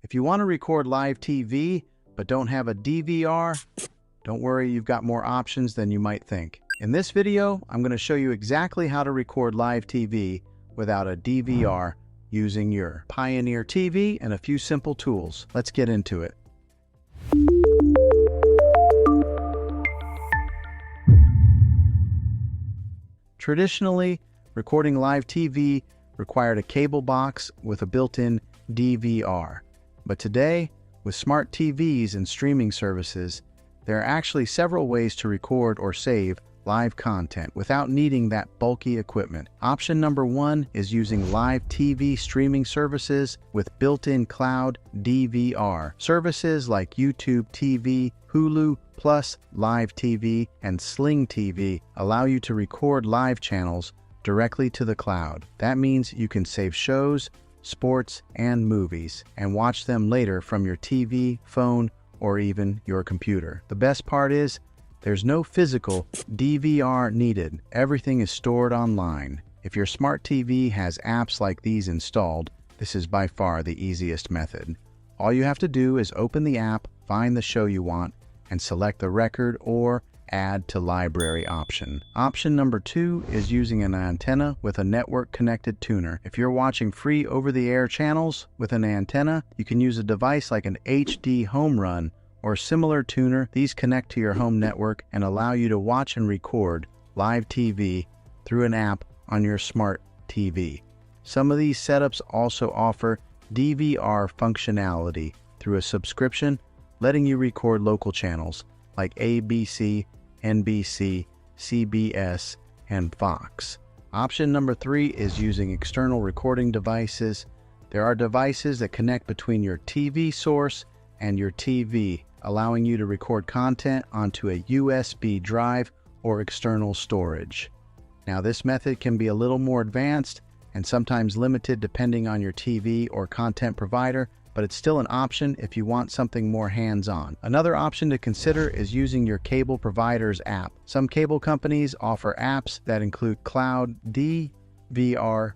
If you want to record live TV but don't have a DVR, don't worry, you've got more options than you might think. In this video, I'm going to show you exactly how to record live TV without a DVR using your Pioneer TV and a few simple tools. Let's get into it. Traditionally, recording live TV required a cable box with a built-in DVR. But today, with smart TVs and streaming services, there are actually several ways to record or save live content without needing that bulky equipment. Option number one is using live TV streaming services with built-in cloud DVR. Services like YouTube TV, Hulu Plus, Live TV, and Sling TV allow you to record live channels directly to the cloud. That means you can save shows, sports, and movies, and watch them later from your TV, phone, or even your computer. The best part is, there's no physical DVR needed. Everything is stored online. If your smart TV has apps like these installed, this is by far the easiest method. All you have to do is open the app, find the show you want, and select the record or add to library option. Option number two is using an antenna with a network-connected tuner. If you're watching free over-the-air channels with an antenna, you can use a device like an HD home run or similar tuner. These connect to your home network and allow you to watch and record live TV through an app on your smart TV. Some of these setups also offer DVR functionality through a subscription, letting you record local channels like ABC, NBC, CBS, and Fox. Option number three is using external recording devices. There are devices that connect between your TV source and your TV, allowing you to record content onto a USB drive or external storage. Now, this method can be a little more advanced and sometimes limited depending on your TV or content provider, but it's still an option if you want something more hands-on. Another option to consider is using your cable provider's app. Some cable companies offer apps that include cloud DVR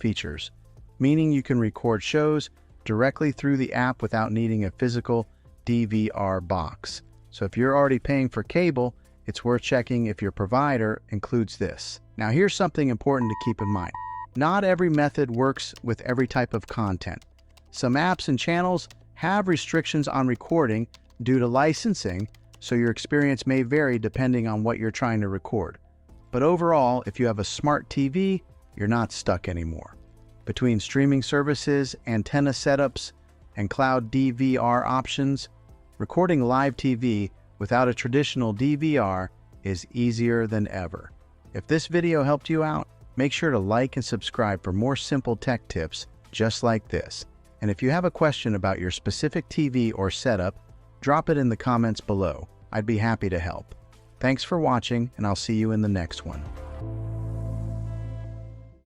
features, meaning you can record shows directly through the app without needing a physical DVR box. So if you're already paying for cable, it's worth checking if your provider includes this. Now, here's something important to keep in mind. Not every method works with every type of content. Some apps and channels have restrictions on recording due to licensing, so your experience may vary depending on what you're trying to record. But overall, if you have a smart TV, you're not stuck anymore. Between streaming services, antenna setups, and cloud DVR options, recording live TV without a traditional DVR is easier than ever. If this video helped you out, make sure to like and subscribe for more simple tech tips just like this. And if you have a question about your specific TV or setup, drop it in the comments below. I'd be happy to help. Thanks for watching, and I'll see you in the next one.